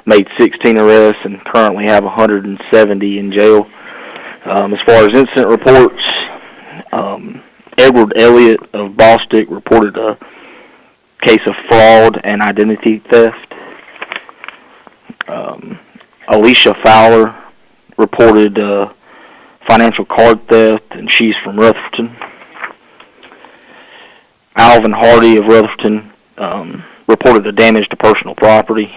made 16 arrests and currently have 170 in jail. As far as incident reports, Edward Elliott of Bostic reported a case of fraud and identity theft. Alicia Fowler reported financial card theft, and she's from Rutherford. Alvin Hardy of Rutherford reported the damage to personal property.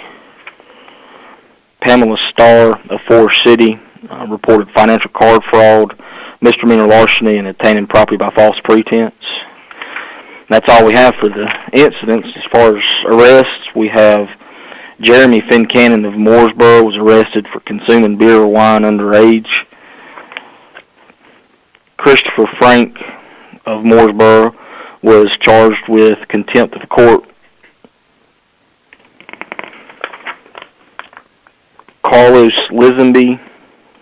Pamela Starr of Forest City reported financial card fraud, misdemeanor larceny, and obtaining property by false pretense. That's all we have for the incidents. As far as arrests, we have Jeremy Fincannon of Mooresboro was arrested for consuming beer or wine underage. Christopher Frank of Mooresboro was charged with contempt of court. Carlos Lisenby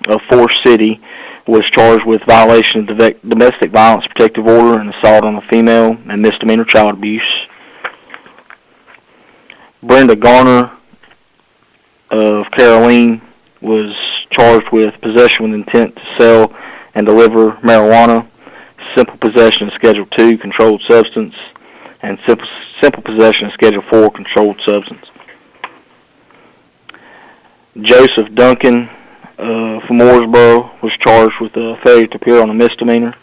of Forest City was charged with violation of domestic violence protective order and assault on a female and misdemeanor child abuse. Brenda Garner of Caroline was charged with possession with intent to sell and deliver marijuana, simple possession of Schedule 2 controlled substance, and simple possession of Schedule 4 controlled substance. Joseph Duncan from Mooresboro was charged with failure to appear on a misdemeanor.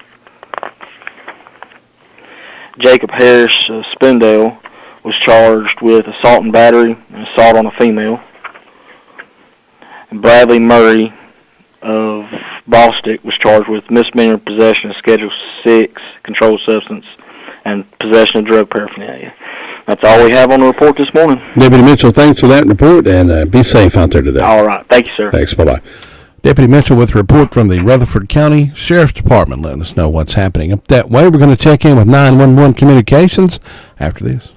Jacob Harris of Spindale was charged with assault and battery and assault on a female. And Bradley Murray of Bostic was charged with misdemeanor possession of Schedule 6 controlled substance and possession of drug paraphernalia. That's all we have on the report this morning. Deputy Mitchell, thanks for that report, and be safe out there today. All right. Thank you, sir. Thanks. Bye-bye. Deputy Mitchell with a report from the Rutherford County Sheriff's Department, letting us know what's happening up that way. We're going to check in with 911 Communications after this.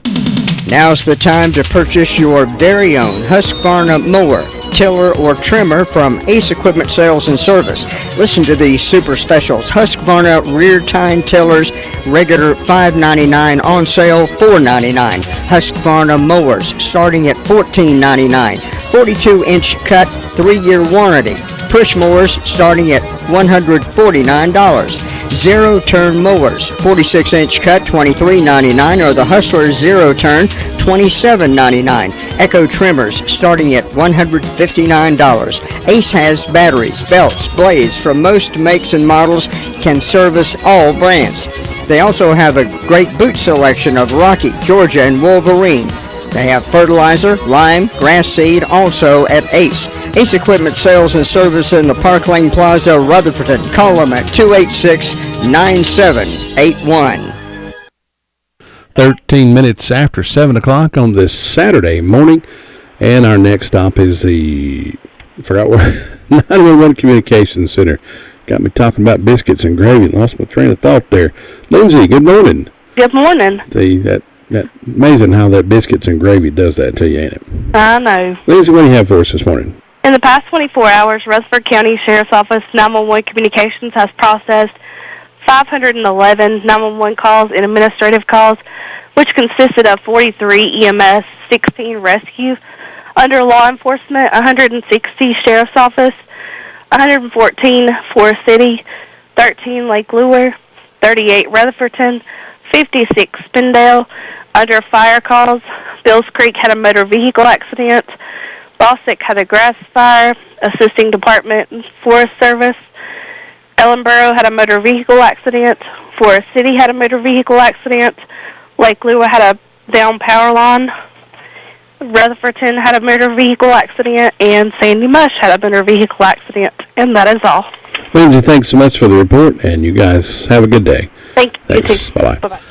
Now's the time to purchase your very own Husqvarna mower, tiller, or trimmer from Ace Equipment Sales and Service. Listen to these super specials. Husqvarna rear tine tillers, regular $5.99, on sale $4.99. Husqvarna mowers starting at $14.99. 42-inch cut, 3-year warranty. Push mowers starting at $149. Zero-turn mowers, 46-inch cut, $23.99, or the Hustler Zero-Turn, $27.99. Echo trimmers starting at $159. Ace has batteries, belts, blades from most makes and models, can service all brands. They also have a great boot selection of Rocky, Georgia, and Wolverine. They have fertilizer, lime, grass seed, also at Ace. Ace Equipment Sales and Service in the Park Lane Plaza, Rutherford. Call them at 286-9781. 13 minutes after 7 o'clock on this Saturday morning. And our next stop is the, 911 Communications Center. Got me talking about biscuits and gravy. Lost my train of thought there. Lindsay, good morning. Good morning. See, that amazing how that biscuits and gravy does that to you, ain't it? I know. Lindsay, what do you have for us this morning? In the past 24 hours, Rutherford County Sheriff's Office 911 Communications has processed 511 911 calls and administrative calls, which consisted of 43 EMS, 16 rescue. Under law enforcement, 160 Sheriff's Office, 114 Forest City, 13 Lake Lure, 38 Rutherfordton, 56 Spindale. Under fire calls, Bills Creek had a motor vehicle accident, Bostic had a grass fire, assisting Department Forest Service. Ellenboro had a motor vehicle accident, Forest City had a motor vehicle accident, Lake Lure had a down power line, Rutherfordton had a motor vehicle accident, and Sandy Mush had a motor vehicle accident. And that is all. Lindsay, thanks so much for the report, and you guys have a good day. Thank you. Thanks. Bye-bye. Bye-bye.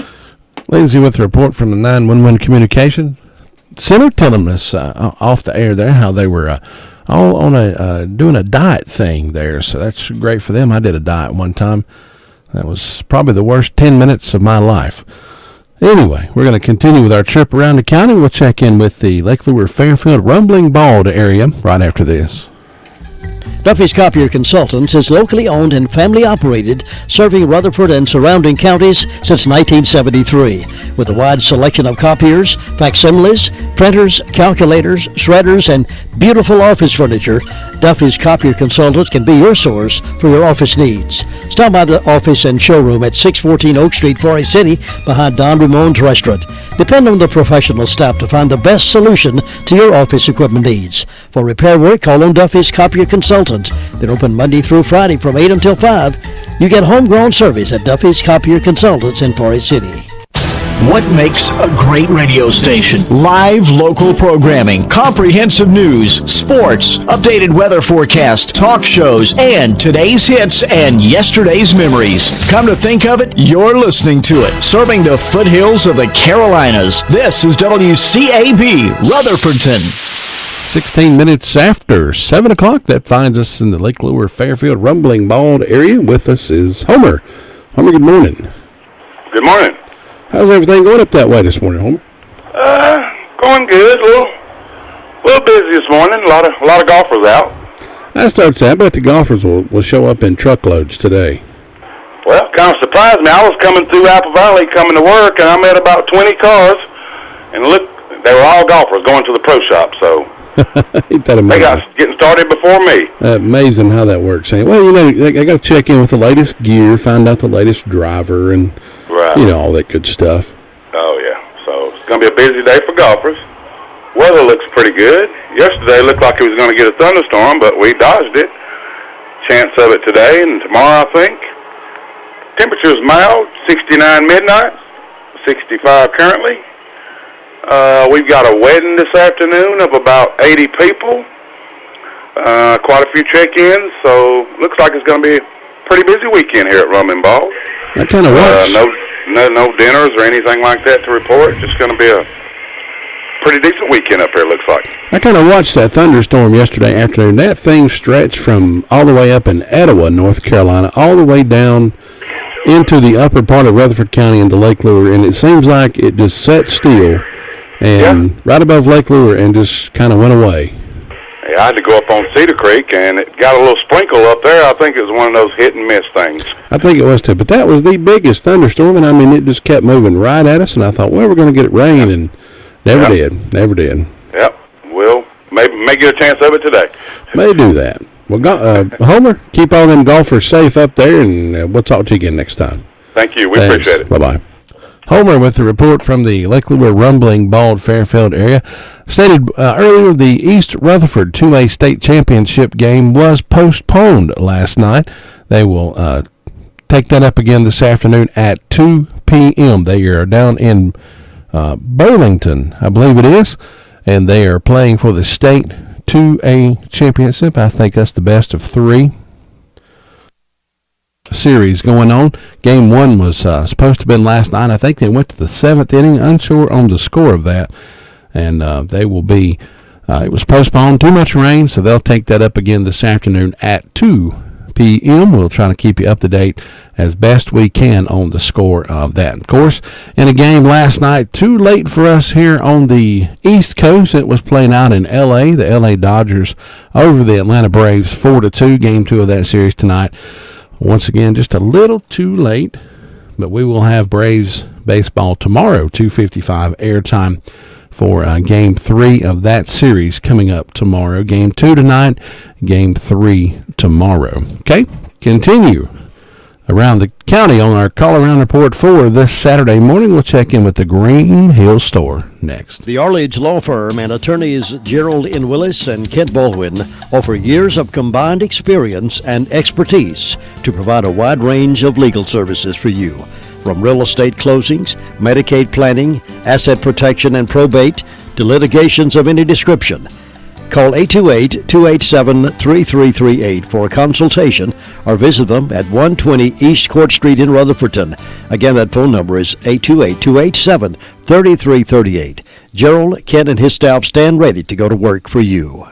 Lindsay with a report from the 911 Communication Center telling us off the air there how they were all on doing a diet thing there. So that's great for them. I did a diet one time. That was probably the worst 10 minutes of my life. Anyway, we're going to continue with our trip around the county. We'll check in with the Lake Lure Fairfield Rumbling Bald area right after this. Duffy's Copier Consultants is locally owned and family operated, serving Rutherford and surrounding counties since 1973. With a wide selection of copiers, facsimiles, printers, calculators, shredders, and beautiful office furniture, Duffy's Copier Consultants can be your source for your office needs. Stop by the office and showroom at 614 Oak Street, Forest City, behind Don Ramon's restaurant. Depend on the professional staff to find the best solution to your office equipment needs. For repair work, call on Duffy's Copier Consultants. They're open Monday through Friday from 8 until 5. You get homegrown service at Duffy's Copier Consultants in Forest City. What makes a great radio station? Live local programming, comprehensive news, sports, updated weather forecast, talk shows, and today's hits and yesterday's memories. Come to think of it, you're listening to it. Serving the foothills of the Carolinas. This is WCAB, Rutherfordton. 16 minutes after 7 o'clock, that finds us in the Lake Lure Fairfield Rumbling Bald area. With us is Homer. Homer, good morning. Good morning. How's everything going up that way this morning, Homer? Going good. A little busy this morning. A lot of golfers out. That starts out, but the golfers will show up in truckloads today. Well, kind of surprised me. I was coming through Apple Valley coming to work, and I met about 20 cars, and look, they were all golfers going to the pro shop, so Ain't that amazing? they got getting started before me. Amazing how that works. Well, you know, they got to check in with the latest gear, find out the latest driver, and Right. you know, all that good stuff. Oh, yeah. So it's going to be a busy day for golfers. Weather looks pretty good. Yesterday looked like it was going to get a thunderstorm, but we dodged it. Chance of it today and tomorrow, I think. Temperature's mild, 69 midnight, 65 currently. We've got a wedding this afternoon of about 80 people. Quite a few check-ins, so looks like it's going to be a pretty busy weekend here at Rum and Ball. That kind of works. No dinners or anything like that to report. Just going to be a pretty decent weekend up here, looks like. I kind of watched that thunderstorm yesterday afternoon. That thing stretched from all the way up in Etowah, North Carolina, all the way down into the upper part of Rutherford County into Lake Lure, and it seems like it just sat still and right above Lake Lure and just kind of went away. Yeah, I had to go up on Cedar Creek, and it got a little sprinkle up there. I think it was one of those hit-and-miss things. I think it was too, but that was the biggest thunderstorm, and I mean, it just kept moving right at us, and I thought, well, we're going to get it rain, and never did. Yep. We'll may get a chance of it today. May do that. Well, Homer, keep all them golfers safe up there, and we'll talk to you again next time. Thank you. We Thanks. appreciate it. Bye-bye. Homer with the report from the Lake Lure Rumbling Bald Fairfield area. Stated earlier, the East Rutherford 2A state championship game was postponed last night. They will take that up again this afternoon at 2 p.m. They are down in Burlington, I believe it is, and they are playing for the state 2A championship. I think that's the best of three series going on. Game one was supposed to have been last night. I think they went to the seventh inning. Unsure on the score of that. And they will be, it was postponed. Too much rain, so they'll take that up again this afternoon at 2 p.m. We'll try to keep you up to date as best we can on the score of that. Of course, in a game last night, too late for us here on the East Coast. It was playing out in L.A. The L.A. Dodgers over the Atlanta Braves 4-2. Game two of that series tonight. Once again, just a little too late, but we will have Braves baseball tomorrow, 2:55 airtime for Game 3 of that series coming up tomorrow. Game 2 tonight, Game 3 tomorrow. Okay, continue around the county on our Call Around Report for this Saturday morning. We'll check in with the Green Hill Store next. The Arledge Law Firm and attorneys Gerald N. Willis and Kent Baldwin offer years of combined experience and expertise to provide a wide range of legal services for you. From real estate closings, Medicaid planning, asset protection and probate, to litigations of any description. Call 828-287-3338 for a consultation or visit them at 120 East Court Street in Rutherfordton. Again, that phone number is 828-287-3338. Gerald, Kent, and his staff stand ready to go to work for you.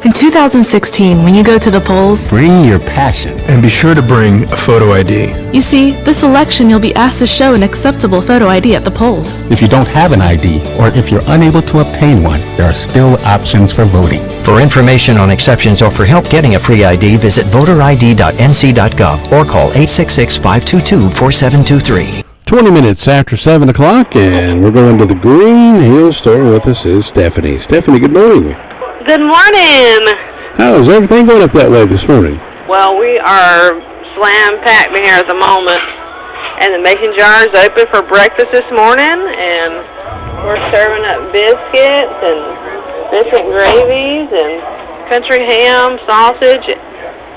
In 2016, when you go to the polls, bring your passion. And be sure to bring a photo ID. You see, this election you'll be asked to show an acceptable photo ID at the polls. If you don't have an ID, or if you're unable to obtain one, there are still options for voting. For information on exceptions or for help getting a free ID, visit voterid.nc.gov or call 866-522-4723. 20 minutes after 7 o'clock, and we're going to the Green Hill store. With us is Stephanie. Stephanie, good morning. Good morning. How is everything going up that way this morning? Well, we are slam-packed in here at the moment, and the mason jar is open for breakfast this morning, and we're serving up biscuits and biscuit gravies and country ham, sausage,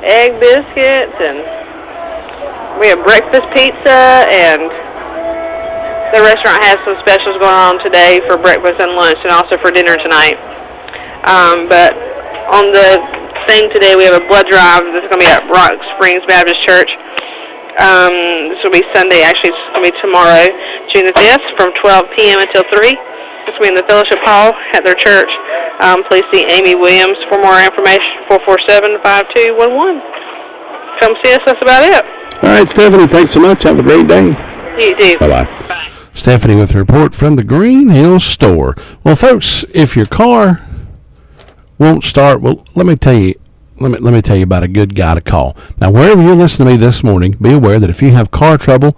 egg biscuits, and we have breakfast pizza, and the restaurant has some specials going on today for breakfast and lunch and also for dinner tonight. But on the thing today, we have a blood drive. This is going to be at Rock Springs Baptist Church. This will be Sunday. Actually, it's going to be tomorrow, June the 5th, from 12 p.m. until 3. This will be in the fellowship hall at their church. Please see Amy Williams for more information, 447-5211. Come see us. That's about it. All right, Stephanie, thanks so much. Have a great day. You too. Bye-bye. Bye. Stephanie with a report from the Green Hill store. Well, folks, if your car won't start, well, let me tell you about a good guy to call. Now, wherever you're listening to me this morning, be aware that if you have car trouble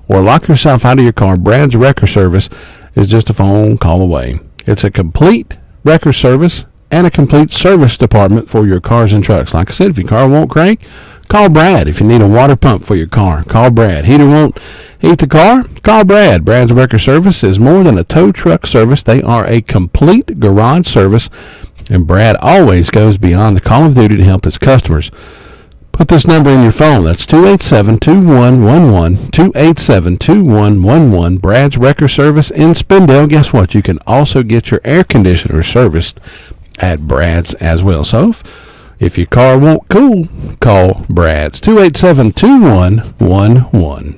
or lock yourself out of your car, Brad's Wrecker Service is just a phone call away. It's a complete wrecker service and a complete service department for your cars and trucks. Like I said, if your car won't crank, call Brad. If you need a water pump for your car, call Brad. Heater won't heat the car, call Brad. Brad's Wrecker Service is more than a tow truck service. They are a complete garage service, and Brad always goes beyond the call of duty to help his customers. Put this number in your phone. That's 287-2111, 287-2111, Brad's Wrecker Service in Spindale. Guess what? You can also get your air conditioner serviced at Brad's as well. So if your car won't cool, call Brad's, 287-2111.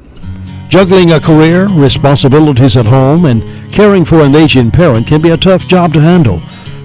Juggling a career, responsibilities at home, and caring for an aging parent can be a tough job to handle.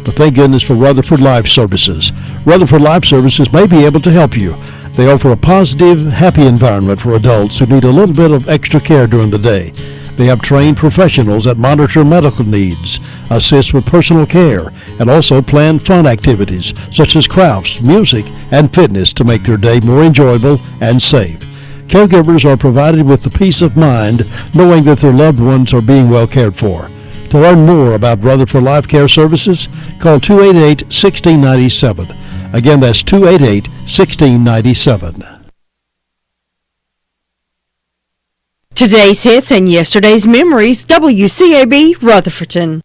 But thank goodness for Rutherford Life Services. Rutherford Life Services may be able to help you. They offer a positive, happy environment for adults who need a little bit of extra care during the day. They have trained professionals that monitor medical needs, assist with personal care, and also plan fun activities such as crafts, music, and fitness to make their day more enjoyable and safe. Caregivers are provided with the peace of mind knowing that their loved ones are being well cared for. To learn more about Rutherford Life Care Services, call 288-1697. Again, that's 288-1697. Today's hits and yesterday's memories, WCAB Rutherfordton.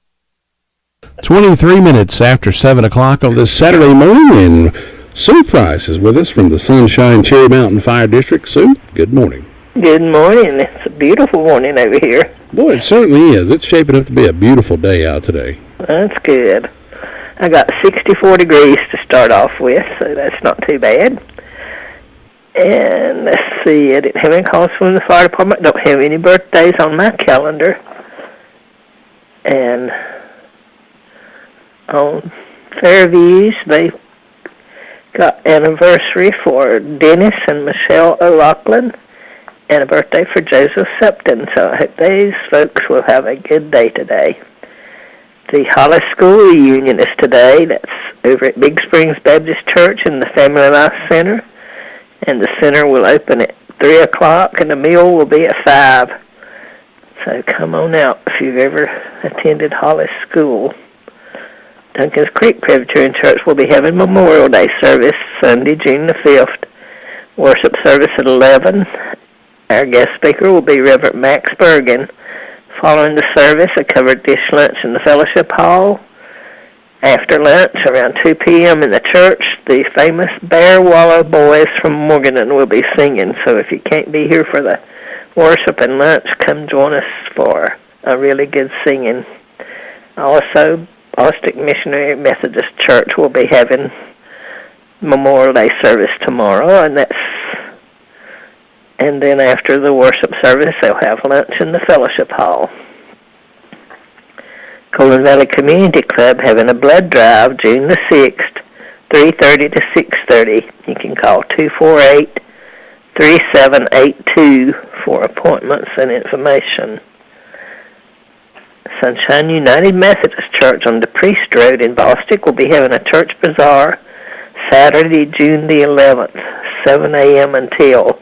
23 minutes after 7 o'clock on this Saturday morning, and Sue Price is with us from the Sunshine Cherry Mountain Fire District. Sue, good morning. Good morning. It's a beautiful morning over here. Boy, it certainly is. It's shaping up to be a beautiful day out today. That's good. I got 64 degrees to start off with, so that's not too bad. And let's see, I didn't have any calls from the fire department. Don't have any birthdays on my calendar. And on Fairviews, they got anniversary for Dennis and Michelle O'Loughlin and a birthday for Joseph Septon. So I hope these folks will have a good day today. The Hollis School reunion is today. That's over at Big Springs Baptist Church in the Family Life Center. And the center will open at 3 o'clock, and the meal will be at 5. So come on out if you've ever attended Hollis School. Duncan's Creek Presbyterian Church will be having Memorial Day service Sunday, June the 5th. Worship service at 11. Our guest speaker will be Reverend Max Bergen. Following the service, a covered dish lunch in the fellowship hall. After lunch, around 2 p.m. in the church, the famous Bear Wallow Boys from Morganton will be singing. So if you can't be here for the worship and lunch, come join us for a really good singing. Also, Bostic Missionary Methodist Church will be having Memorial Day service tomorrow, and then after the worship service, they'll have lunch in the fellowship hall. Golden Valley Community Club having a blood drive June the 6th 3:30 to 6:30. You can call 248-3782 for appointments and information. Sunshine United Methodist Church on DePriest Road in Bostic will be having a church bazaar Saturday, June the 11th, 7 a.m. until.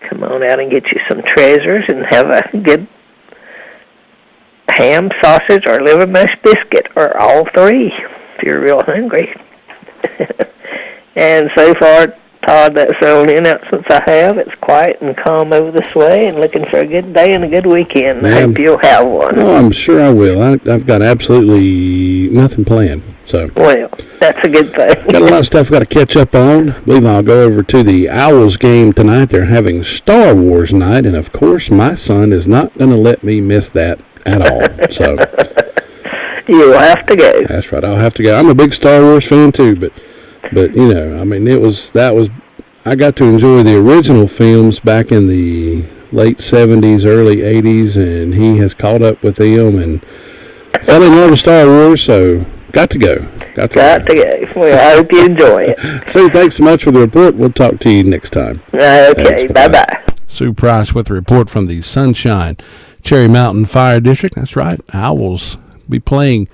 Come on out and get you some treasures and have a good ham, sausage, or liver mash biscuit, or all three if you're real hungry. And so far, Todd, that's the only announcements I have. It's quiet and calm over this way, and looking for a good day and a good weekend. I hope you'll have one. Oh, I'm sure I will. I've got absolutely nothing planned. So. Well, that's a good thing. Got a lot of stuff I've got to catch up on. I believe I'll go over to the Owls game tonight. They're having Star Wars night, and of course, my son is not going to let me miss that at all. So you'll have to go. That's right. I'll have to go. I'm a big Star Wars fan too, but you know, I mean, I got to enjoy the original films back in the late 70s, early 80s, and he has caught up with them and fell in love with Star Wars, so got to go. Got to go. Well, I hope you enjoy it. So thanks so much for the report. We'll talk to you next time. Okay, bye-bye. Sue Price with a report from the Sunshine Cherry Mountain Fire District. That's right. Owls be playing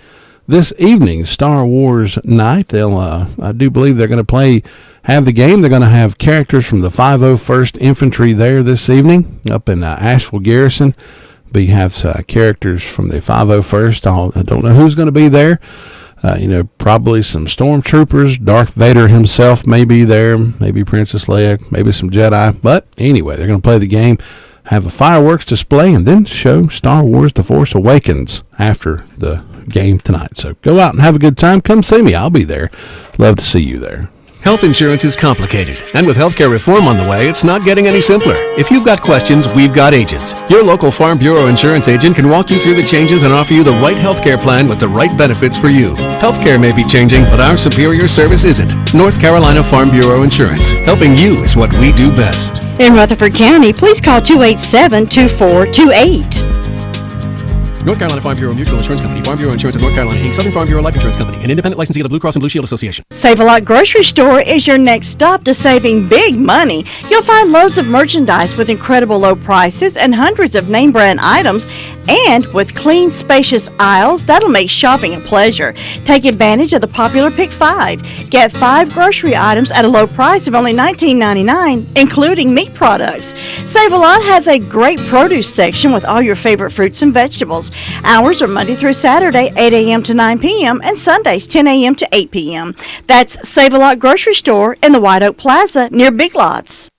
this evening, Star Wars night. They'll, I do believe they're going to have the game. They're going to have characters from the 501st Infantry there this evening up in Asheville Garrison. We have characters from the 501st. I don't know who's going to be there. Probably some stormtroopers. Darth Vader himself may be there. Maybe Princess Leia. Maybe some Jedi. But anyway, they're going to play the game, have a fireworks display, and then show Star Wars The Force Awakens after the game tonight. So go out and have a good time. Come see me. I'll be there. Love to see you there. Health insurance is complicated, and with healthcare reform on the way, it's not getting any simpler. If you've got questions, we've got agents. Your local Farm Bureau insurance agent can walk you through the changes and offer you the right healthcare plan with the right benefits for you. Healthcare may be changing, but our superior service isn't. North Carolina Farm Bureau Insurance. Helping you is what we do best. In Rutherford County, please call 287-2428. North Carolina Farm Bureau Mutual Insurance Company, Farm Bureau Insurance of North Carolina, Inc., Southern Farm Bureau Life Insurance Company, an independent licensee of the Blue Cross and Blue Shield Association. Save-A-Lot Grocery Store is your next stop to saving big money. You'll find loads of merchandise with incredible low prices and hundreds of name brand items, and with clean, spacious aisles, that'll make shopping a pleasure. Take advantage of the popular Pick 5. Get 5 grocery items at a low price of only $19.99, including meat products. Save-A-Lot has a great produce section with all your favorite fruits and vegetables. Hours are Monday through Saturday, 8 a.m. to 9 p.m., and Sundays, 10 a.m. to 8 p.m. That's Save-A-Lot Grocery Store in the White Oak Plaza near Big Lots.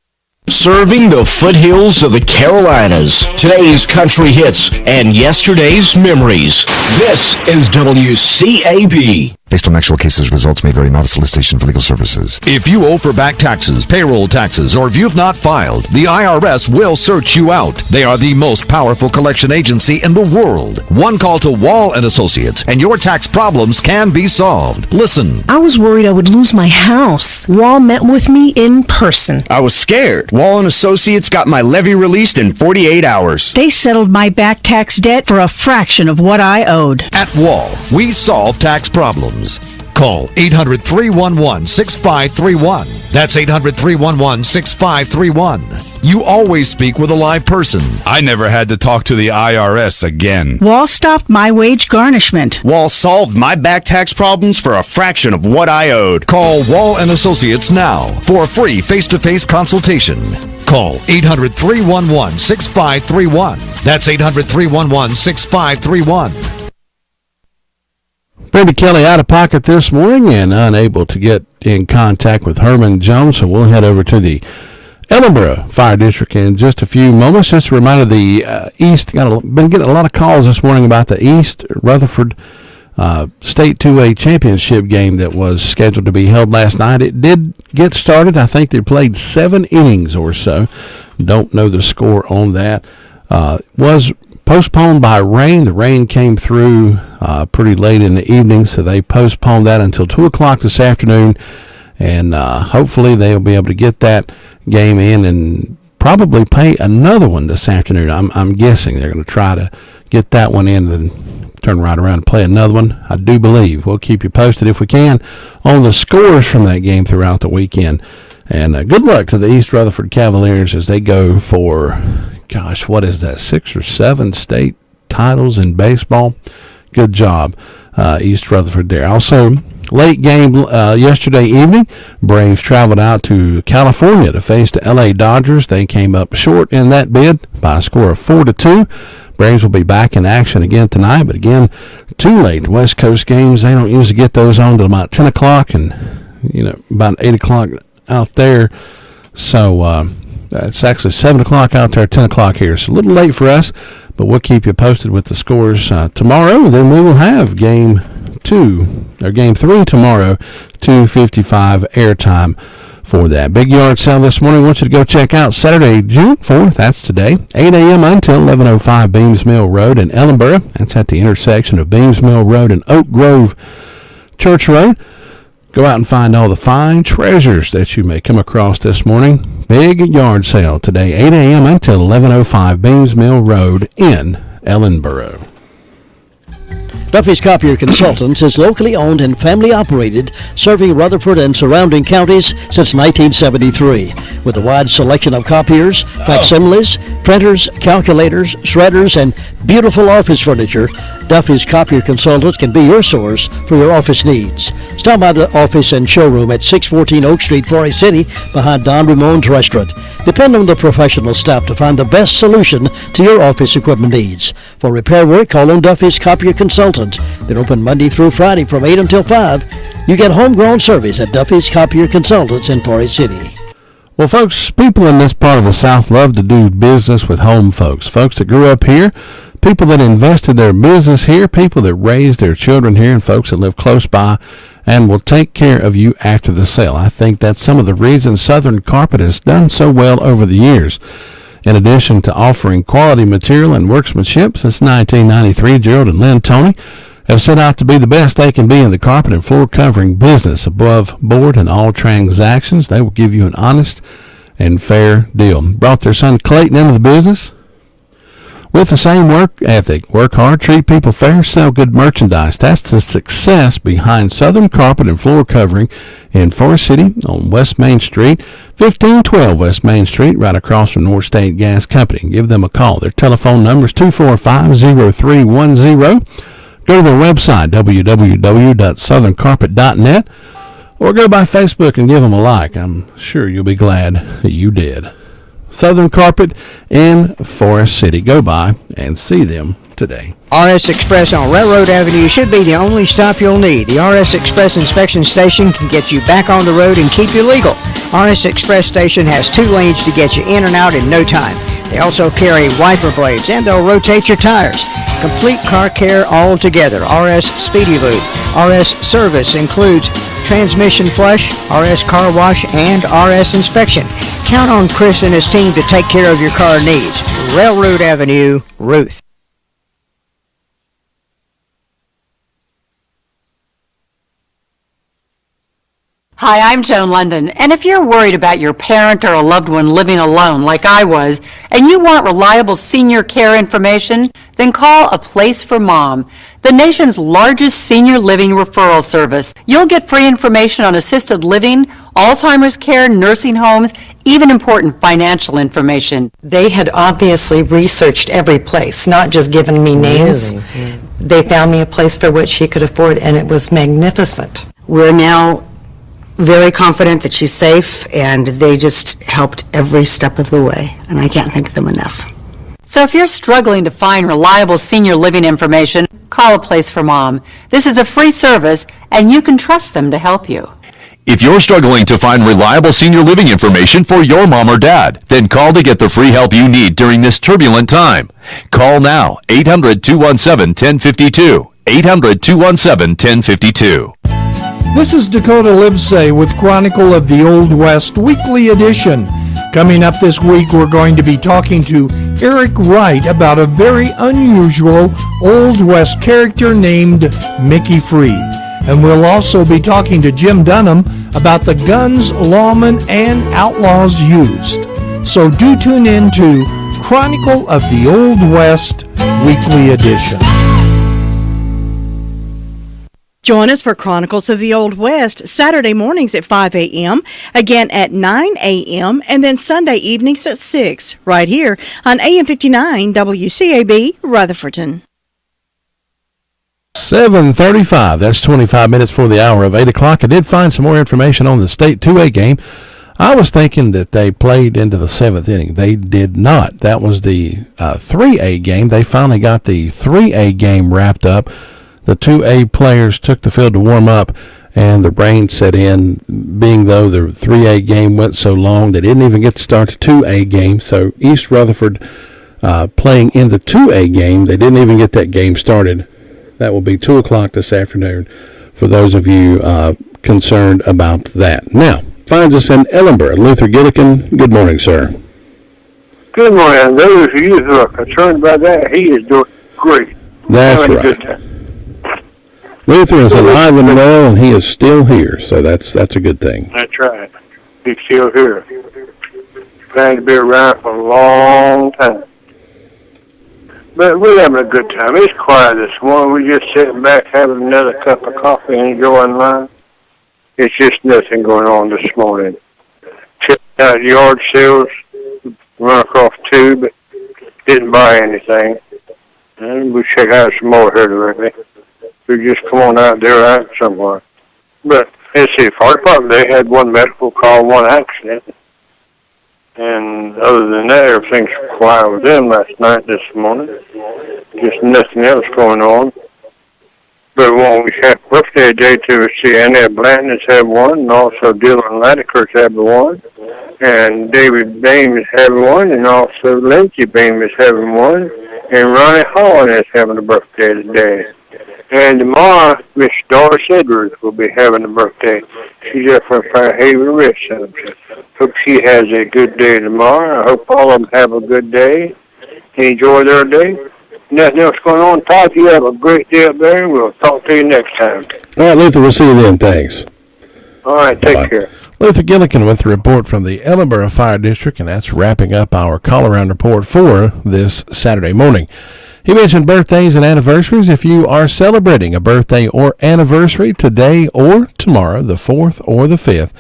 Serving the foothills of the Carolinas. Today's country hits and yesterday's memories. This is WCAB. Based on actual cases, results may vary. Not a solicitation for legal services. If you owe for back taxes, payroll taxes, or if you've not filed, the IRS will search you out. They are the most powerful collection agency in the world. One call to Wall & Associates, and your tax problems can be solved. Listen. I was worried I would lose my house. Wall met with me in person. I was scared. Wall & Associates got my levy released in 48 hours. They settled my back tax debt for a fraction of what I owed. At Wall, we solve tax problems. Call 800-311-6531. That's 800-311-6531. You always speak with a live person. I never had to talk to the IRS again. Wall stopped my wage garnishment. Wall solved my back tax problems for a fraction of what I owed. Call Wall & Associates now for a free face-to-face consultation. Call 800-311-6531. That's 800-311-6531. Brenda Kelly out of pocket this morning and unable to get in contact with Herman Jones, so we'll head over to the Ellenboro Fire District in just a few moments. Just a reminder, the East, been getting a lot of calls this morning about the East Rutherford State 2A Championship game that was scheduled to be held last night. It did get started. I think they played 7 innings or so. Don't know the score on that. Was postponed by rain. The rain came through pretty late in the evening, so they postponed that until 2 o'clock this afternoon, and hopefully they'll be able to get that game in and probably play another one this afternoon. I'm guessing they're going to try to get that one in and turn right around and play another one, I do believe. We'll keep you posted if we can on the scores from that game throughout the weekend. And good luck to the East Rutherford Cavaliers as they go for, gosh, what is that, 6 or 7 state titles in baseball? Good job, East Rutherford there. Also, late game yesterday evening, Braves traveled out to California to face the L.A. Dodgers. They came up short in that bid by a score of 4-2. Braves will be back in action again tonight, but again, too late. West Coast games, they don't usually get those on till about 10 o'clock and, about 8 o'clock out there. So it's actually 7 o'clock out there, 10 o'clock here. It's a little late for us, but we'll keep you posted with the scores tomorrow. Then we will have game 3 tomorrow, 2:55 airtime for that. Big yard sale this morning. I want you to go check out Saturday, June 4th. That's today, 8 a.m. until 11:05 Beams Mill Road in Ellenboro. That's at the intersection of Beams Mill Road and Oak Grove Church Road. Go out and find all the fine treasures that you may come across this morning. Big yard sale today, 8 a.m. until 11:05 Beams Mill Road in Ellenboro. Duffy's Copier Consultants is locally owned and family operated, serving Rutherford and surrounding counties since 1973. With a wide selection of copiers, facsimiles, printers, calculators, shredders, and beautiful office furniture, Duffy's Copier Consultants can be your source for your office needs. Stop by the office and showroom at 614 Oak Street, Forest City, behind Don Ramon's restaurant. Depend on the professional staff to find the best solution to your office equipment needs. For repair work, call on Duffy's Copier Consultants. They're open Monday through Friday from 8 until 5. You get homegrown service at Duffy's Copier Consultants in Forest City. Well, folks, people in this part of the South love to do business with home folks. Folks that grew up here, people that invested their business here, people that raised their children here, and folks that live close by and will take care of you after the sale. I think that's some of the reasons Southern Carpet has done so well over the years. In addition to offering quality material and workmanship since 1993, Gerald and Lynn Toney have set out to be the best they can be in the carpet and floor covering business. Above board in all transactions, they will give you an honest and fair deal. Brought their son Clayton into the business with the same work ethic. Work hard, treat people fair, sell good merchandise. That's the success behind Southern Carpet and Floor Covering in Forest City on West Main Street, 1512 West Main Street, right across from North State Gas Company. Give them a call. Their telephone number is 245-0310. Go to their website, www.southerncarpet.net, or go by Facebook and give them a like. I'm sure you'll be glad that you did. Southern Carpet in Forest City. Go by and see them today. RS Express on Railroad Avenue should be the only stop you'll need. The RS Express inspection station can get you back on the road and keep you legal. RS Express station has 2 lanes to get you in and out in no time. They also carry wiper blades and they'll rotate your tires. Complete car care all together. RS Speedy Lube. RS Service includes transmission flush, RS car wash, and RS inspection. Count on Chris and his team to take care of your car needs. Railroad Avenue, Ruth. Hi, I'm Joan London, and if you're worried about your parent or a loved one living alone like I was, and you want reliable senior care information, then call A Place for Mom, the nation's largest senior living referral service. You'll get free information on assisted living, Alzheimer's care, nursing homes, even important financial information. They had obviously researched every place, not just given me names. Really? They found me a place for what she could afford, and it was magnificent. We're now very confident that she's safe, and they just helped every step of the way, and I can't thank them enough. So if you're struggling to find reliable senior living information, call A Place for Mom. This is a free service, and you can trust them to help you. If you're struggling to find reliable senior living information for your mom or dad, then call to get the free help you need during this turbulent time. Call now, 800-217-1052, 800-217-1052. This is Dakota Livesay with Chronicle of the Old West Weekly Edition. Coming up this week, we're going to be talking to Eric Wright about a very unusual Old West character named Mickey Freed. And we'll also be talking to Jim Dunham about the guns lawmen and outlaws used. So do tune in to Chronicle of the Old West Weekly Edition. Join us for Chronicles of the Old West, Saturday mornings at 5 a.m., again at 9 a.m., and then Sunday evenings at 6, right here on AM 59 WCAB, Rutherfordton. 7:35. That's 25 minutes for the hour of 8 o'clock. I did find some more information on the state 2A game. I was thinking that they played into the 7th inning. They did not. That was the 3A game. They finally got the 3A game wrapped up. The 2A players took the field to warm up, and the rain set in, being though the 3A game went so long, they didn't even get to start the 2A game. So East Rutherford playing in the 2A game, they didn't even get that game started. That will be 2 o'clock this afternoon for those of you concerned about that. Now, finds us in Ellenborough. Luther Gillikin, good morning, sir. Good morning. Those of you who are concerned about that, he is doing great. That's right. Luther is alive and well, and he is still here, so that's a good thing. That's right. He's still here. Planned to be around for a long time. But we're having a good time. It's quiet this morning. We're just sitting back having another cup of coffee and enjoying life. It's just nothing going on this morning. Checked out yard sales, run across two, but didn't buy anything. And we'll check out some more here directly. We just come on out there out somewhere. But let's see, fire department, they had one medical call, one accident. And other than that, everything's quiet with them last night, this morning. Just nothing else going on. But when we have birthday day to see Annette Blanton has had one, and also Dylan Laddiker's had one, and David Beam is having one, and also Lindsey Beam is having one, and Ronnie Holland is having a birthday today. And tomorrow, Miss Doris Edwards will be having a birthday. She's up from Fairhaven Ridge Center. Hope she has a good day tomorrow. I hope all of them have a good day and enjoy their day. Nothing else going on. Todd, you have a great day up there, and we'll talk to you next time. All right, Luther, we'll see you then. Thanks. All right, take care. Luther Gillikin with the report from the Ellenborough Fire District, and that's wrapping up our call-around report for this Saturday morning. He mentioned birthdays and anniversaries. If you are celebrating a birthday or anniversary today or tomorrow, the 4th or the 5th,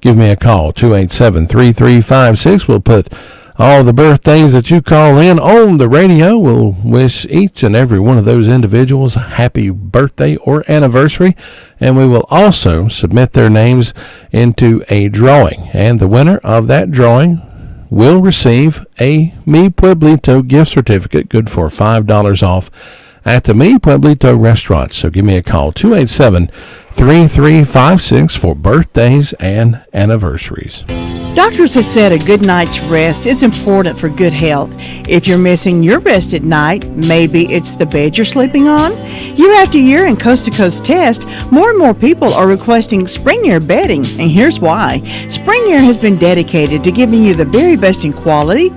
give me a call, 287-3356. We'll put all the birthdays that you call in on the radio. We'll wish each and every one of those individuals a happy birthday or anniversary, and we will also submit their names into a drawing. And the winner of that drawing will receive a Mi Pueblito gift certificate, good for $5 off at the Mi Pueblito restaurant. So give me a call, 287-3356 for birthdays and anniversaries. Doctors have said a good night's rest is important for good health. If you're missing your rest at night, maybe it's the bed you're sleeping on. Year after year in Coast to Coast Test, more and more people are requesting Spring Air bedding, and here's why. Spring Air has been dedicated to giving you the very best in quality,